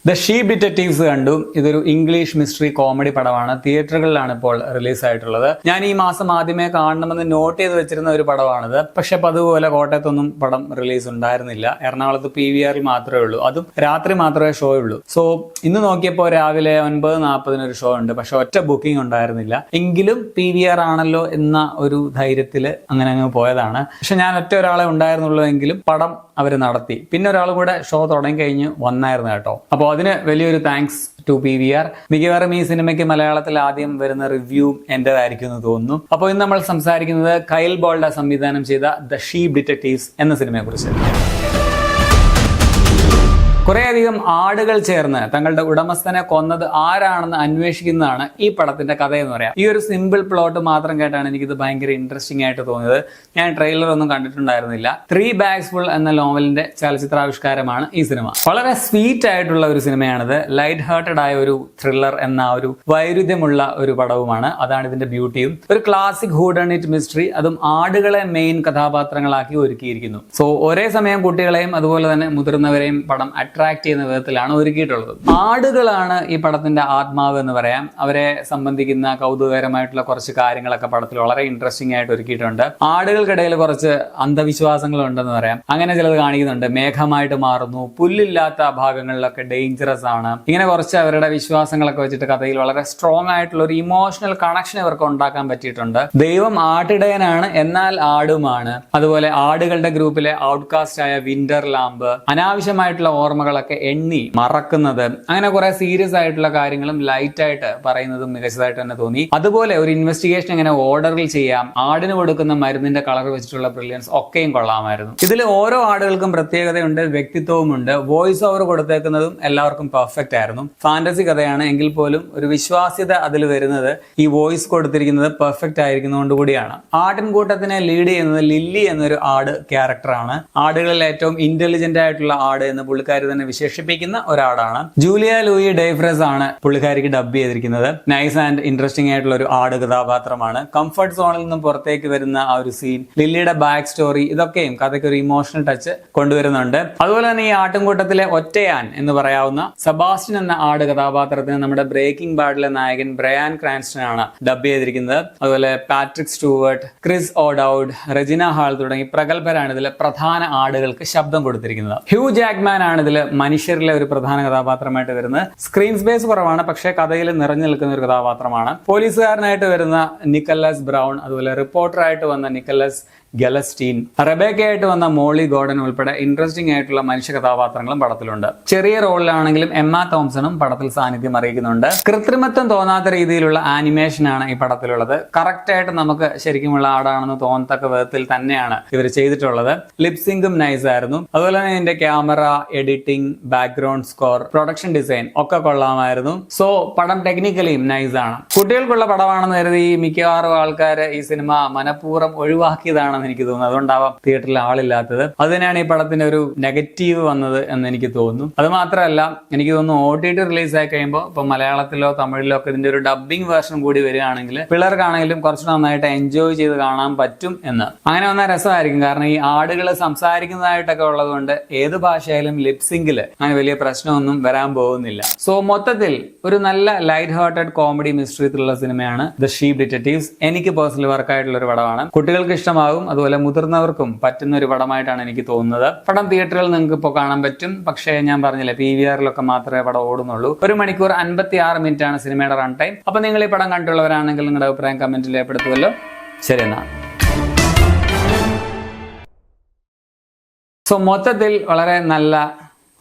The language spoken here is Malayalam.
ദ ഷീ ഡിറ്റക്റ്റീവ്സ് കണ്ടു. ഇതൊരു ഇംഗ്ലീഷ് മിസ്റ്ററി കോമഡി പടമാണ്. തിയേറ്ററുകളിലാണ് ഇപ്പോൾ റിലീസ് ആയിട്ടുള്ളത്. ഞാൻ ഈ മാസം ആദ്യമേ കാണണമെന്ന് നോട്ട് ചെയ്ത് വെച്ചിരുന്ന ഒരു പടമാണിത്. പക്ഷെ അതുപോലെ കോട്ടയത്തൊന്നും പടം റിലീസ് ഉണ്ടായിരുന്നില്ല. എറണാകുളത്ത് PVR മാത്രമേ ഉള്ളൂ. അതും രാത്രി മാത്രമേ ഷോ ഉള്ളൂ. സോ ഇന്ന് നോക്കിയപ്പോൾ രാവിലെ 9:40 ഒരു ഷോ ഉണ്ട്. പക്ഷെ ഒറ്റ ബുക്കിംഗ് ഉണ്ടായിരുന്നില്ല. എങ്കിലും PVR ആണല്ലോ എന്ന ഒരു ധൈര്യത്തിൽ അങ്ങനെ പോയതാണ്. പക്ഷെ ഞാൻ ഒറ്റ ഒരാളെ ഉണ്ടായിരുന്നുള്ളൂ എങ്കിലും പടം അവർ നടത്തി. പിന്നെ ഒരാൾ കൂടെ ഷോ തുടങ്ങി കഴിഞ്ഞ് വന്നായിരുന്നു കേട്ടോ. അപ്പോൾ അതിന് വലിയൊരു താങ്ക്സ് ടു PVR. മിക്കവാറും ഈ സിനിമയ്ക്ക് മലയാളത്തിൽ ആദ്യം വരുന്ന റിവ്യൂ എന്റേതായിരിക്കും എന്ന് തോന്നുന്നു. അപ്പോൾ ഇന്ന് നമ്മൾ സംസാരിക്കുന്നത് കൈൽ ബോൾഡ സംവിധാനം ചെയ്ത ദ ഷീ ഡിറ്റക്റ്റീവ്സ് എന്ന സിനിമയെ കുറിച്ച്. കുറേയധികം ആടുകൾ ചേർന്ന് തങ്ങളുടെ ഉടമസ്ഥനെ കൊന്നത് ആരാണെന്ന് അന്വേഷിക്കുന്നതാണ് ഈ പടത്തിന്റെ കഥയെന്ന് പറയാം. ഈ ഒരു സിമ്പിൾ പ്ലോട്ട് മാത്രം കേട്ടാണ് എനിക്കിത് ഭയങ്കര ഇൻട്രസ്റ്റിംഗ് ആയിട്ട് തോന്നിയത്. ഞാൻ ട്രെയിലർ ഒന്നും കണ്ടിട്ടുണ്ടായിരുന്നില്ല. 3 bags full എന്ന നോവലിന്റെ ചലച്ചിത്രാവിഷ്കാരമാണ് ഈ സിനിമ. വളരെ സ്വീറ്റ് ആയിട്ടുള്ള ഒരു സിനിമയാണിത്. ലൈറ്റ് ഹാർട്ടഡ് ആയ ഒരു ത്രില്ലർ എന്ന ഒരു വൈരുദ്ധ്യമുള്ള ഒരു പടവുമാണ്. അതാണ് ഇതിന്റെ ബ്യൂട്ടിയും. ഒരു ക്ലാസിക് ഹൂഡണിറ്റ് മിസ്റ്ററി, അതും ആടുകളെ മെയിൻ കഥാപാത്രങ്ങളാക്കി ഒരുക്കിയിരിക്കുന്നു. സോ ഒരേ സമയം കുട്ടികളെയും അതുപോലെ തന്നെ മുതിർന്നവരെയും പടം അട്രാക്ട് ചെയ്യുന്ന വിധത്തിലാണ് ഒരുക്കിയിട്ടുള്ളത്. ആടുകളാണ് ഈ പടത്തിന്റെ ആത്മാവ് എന്ന് പറയാം. അവരെ സംബന്ധിക്കുന്ന കൗതുകകരമായിട്ടുള്ള കുറച്ച് കാര്യങ്ങളൊക്കെ പടത്തിൽ വളരെ ഇൻട്രസ്റ്റിംഗ് ആയിട്ട് ഒരുക്കിയിട്ടുണ്ട്. ആടുകൾക്കിടയിൽ കുറച്ച് അന്ധവിശ്വാസങ്ങൾ ഉണ്ടെന്ന് പറയാം. അങ്ങനെ ചിലത് കാണിക്കുന്നുണ്ട്. മേഘമായിട്ട് മാറുന്നു, പുല്ലില്ലാത്ത ഭാഗങ്ങളിലൊക്കെ ഡേഞ്ചറസ് ആണ്. ഇങ്ങനെ കുറച്ച് അവരുടെ വിശ്വാസങ്ങളൊക്കെ വെച്ചിട്ട് കഥയിൽ വളരെ സ്ട്രോങ് ആയിട്ടുള്ള ഒരു ഇമോഷണൽ കണക്ഷൻ ഇവർക്ക് ഉണ്ടാക്കാൻ പറ്റിയിട്ടുണ്ട്. ദൈവം ആട്ടിടയനാണ്, എന്നാൽ ആടുമാണ്. അതുപോലെ ആടുകളുടെ ഗ്രൂപ്പിലെ ഔട്ട്കാസ്റ്റ് ആയ വിന്റർ ലാമ്പ്, അനാവശ്യമായിട്ടുള്ള ഓർമ്മകളൊക്കെ എണ്ണി മറക്കുന്നത്, അങ്ങനെ കുറെ സീരിയസ് ആയിട്ടുള്ള കാര്യങ്ങളും ലൈറ്റ് ആയിട്ട് പറയുന്നതും മികച്ചതായിട്ട് തന്നെ തോന്നി. അതുപോലെ ഒരു ഇൻവെസ്റ്റിഗേഷൻ എങ്ങനെ ഓർഡറിൽ ചെയ്യാം, ആടിന് കൊടുക്കുന്ന മരുന്നിന്റെ കളർ വെച്ചിട്ടുള്ള ബ്രില്യൻസ് ഒക്കെയും കൊള്ളാമായിരുന്നു. ഇതിൽ ഓരോ ആടുകൾക്കും പ്രത്യേകതയുണ്ട്, വ്യക്തിത്വവുമുണ്ട്. വോയിസ് ഓവർ കൊടുത്തേക്കുന്നതും എല്ലാവർക്കും പെർഫെക്റ്റ് ആയിരുന്നു. ഫാന്റസി കഥയാണ് എങ്കിൽ പോലും ഒരു വിശ്വാസ്യത അതിൽ വരുന്നത് ഈ വോയിസ് കൊടുത്തിരിക്കുന്നത് പെർഫെക്റ്റ് ആയിരിക്കുന്നതുകൊണ്ട് കൂടിയാണ്. ആട്ടിൻകൂട്ടത്തിനെ ലീഡ് ചെയ്യുന്നത് ലില്ലി എന്നൊരു ആട് ക്യാരക്ടറാണ്. ആടുകളിൽ ഏറ്റവും ഇന്റലിജന്റ് ആയിട്ടുള്ള ആട് എന്ന് പുള്ളിക്കാരി തന്നെ വിശേഷിപ്പിക്കുന്ന ഒരാളാണ്. ജൂലിയ ലൂയി ഡെയ്ഫ്രസ് ആണ് പുള്ളിക്കാരിക്ക് ഡബ് ചെയ്തിരിക്കുന്നത്. നൈസ് ആൻഡ് ഇൻട്രസ്റ്റിംഗ് ആയിട്ടുള്ള ഒരു ആട് കഥാപാത്രമാണ്. കംഫർട്ട് സോണിൽ നിന്നും പുറത്തേക്ക് വരുന്ന ആ ഒരു സീൻ, ലില്ലിയുടെ ബാക്ക് സ്റ്റോറി, ഇതൊക്കെയും കഥയ്ക്ക് ഒരു ഇമോഷണൽ ടച്ച് കൊണ്ടുവരുന്നുണ്ട്. അതുപോലെ തന്നെ ഈ ആട്ടിൻകൂട്ടത്തിലെ ഒറ്റയാൻ എന്ന് പറയാവുന്ന സെബാസ്റ്റ്യൻ എന്ന ആട് കഥാപാത്രത്തിന് നമ്മുടെ ബ്രേക്കിംഗ് ബാഡിലെ നായകൻ ബ്രയാൻ ക്രാൻസ്റ്റൺ ആണ് ഡബ് ചെയ്തിരിക്കുന്നത്. അതുപോലെ പാട്രിക് സ്റ്റൂവർട്ട്, ക്രിസ് ഓഡൌഡ്, റെജിന ഹാൾ തുടങ്ങി പ്രഗത്ഭരാണ് ഇതിലെ പ്രധാന ആടുകൾക്ക് ശബ്ദം കൊടുത്തിരിക്കുന്നത്. ഹ്യൂ ജാക്മാൻ ആണ് ഇതിൽ മനുഷ്യരിലെ ഒരു പ്രധാന കഥാപാത്രമായിട്ട് വരുന്നത്. സ്ക്രീൻ സ്പേസ് കുറവാണ്, പക്ഷേ കഥയിൽ നിറഞ്ഞു നിൽക്കുന്ന ഒരു കഥാപാത്രമാണ്. പോലീസുകാരനായിട്ട് വരുന്ന നിക്കലസ് ബ്രൗൺ, അതുപോലെ റിപ്പോർട്ടറായിട്ട് വന്ന നിക്കലസ് ഗലസ്റ്റീൻ, റെബേക്കയായിട്ട് വന്ന മോളി ഗോർഡൻ ഉൾപ്പെടെ ഇൻട്രസ്റ്റിംഗ് ആയിട്ടുള്ള മനുഷ്യ കഥാപാത്രങ്ങളും പടത്തിലുണ്ട്. ചെറിയ റോളിലാണെങ്കിലും എമ്മ തോംസണും പടത്തിൽ സാന്നിധ്യം അറിയിക്കുന്നുണ്ട്. കൃത്രിമത്വം തോന്നാത്ത രീതിയിലുള്ള ആനിമേഷൻ ആണ് ഈ പടത്തിലുള്ളത്. കറക്റ്റ് ആയിട്ട് നമുക്ക് ശരിക്കുമുള്ള ആടാണെന്ന് തോന്നത്തക്ക വിധത്തിൽ തന്നെയാണ് ഇവർ ചെയ്തിട്ടുള്ളത്. ലിപ്സിംഗും നൈസ് ആയിരുന്നു. അതുപോലെ തന്നെ ഇതിന്റെ camera, editing, background score, production design ഒക്കെ കൊള്ളാമായിരുന്നു. സോ പടം ടെക്നിക്കലിയും നൈസ് ആണ്. കുട്ടികൾക്കുള്ള പടമാണെന്ന് കരുതി മിക്കവാറും ആൾക്കാർ ഈ സിനിമ മനഃപൂർവ്വം ഒഴിവാക്കിയതാണ് എനിക്ക് തോന്നുന്നു. അതുകൊണ്ടാവാം തിയേറ്ററിൽ ആളില്ലാത്തത്. അതിനാണ് ഈ പടത്തിന്റെ ഒരു നെഗറ്റീവ് വന്നത് എന്ന് എനിക്ക് തോന്നുന്നു. അത് മാത്രമല്ല, എനിക്ക് തോന്നുന്നു OTT റിലീസ് ആയി കഴിയുമ്പോൾ ഇപ്പൊ മലയാളത്തിലോ തമിഴിലോ ഒക്കെ ഇതിന്റെ ഒരു ഡബ്ബിംഗ് വേർഷൻ കൂടി വരികയാണെങ്കിൽ പിള്ളേർക്കാണെങ്കിലും കുറച്ച് നന്നായിട്ട് എൻജോയ് ചെയ്ത് കാണാൻ പറ്റും എന്ന്. അങ്ങനെ വന്നാൽ രസമായിരിക്കും. കാരണം ഈ ആടുകൾ സംസാരിക്കുന്നതായിട്ടൊക്കെ ഉള്ളതുകൊണ്ട് ഏത് ഭാഷയായാലും ലിപ്സിംഗില് അങ്ങനെ വലിയ പ്രശ്നമൊന്നും വരാൻ പോകുന്നില്ല. സോ മൊത്തത്തിൽ ഒരു നല്ല light hearted comedy mystery thriller സിനിമയാണ് ദ ഷീ ഡിറ്റക്റ്റീവ്സ്. എനിക്ക് പേഴ്സണലി വർക്കായിട്ടുള്ള ഒരു പടമാണ്. കുട്ടികൾക്ക് ഇഷ്ടമാകും, അതുപോലെ മുതിർന്നവർക്കും പറ്റുന്ന ഒരു പടമായിട്ടാണ് എനിക്ക് തോന്നുന്നത്. പടം തിയേറ്ററിൽ നിങ്ങൾക്ക് ഇപ്പോൾ കാണാൻ പറ്റും. പക്ഷേ ഞാൻ പറഞ്ഞില്ലേ, PVR-ലൊക്കെ മാത്രമേ പടം ഓടുന്നുള്ളൂ. 1 മണിക്കൂർ 56 മിനിറ്റ് ആണ് സിനിമയുടെ റൺ ടൈം. അപ്പൊ നിങ്ങൾ ഈ പടം കണ്ടുള്ളവരാണെങ്കിൽ നിങ്ങളുടെ അഭിപ്രായം കമന്റിൽ രേഖപ്പെടുത്തുമല്ലോ. ശരി എന്നാ. സോ മൊത്തത്തിൽ വളരെ നല്ല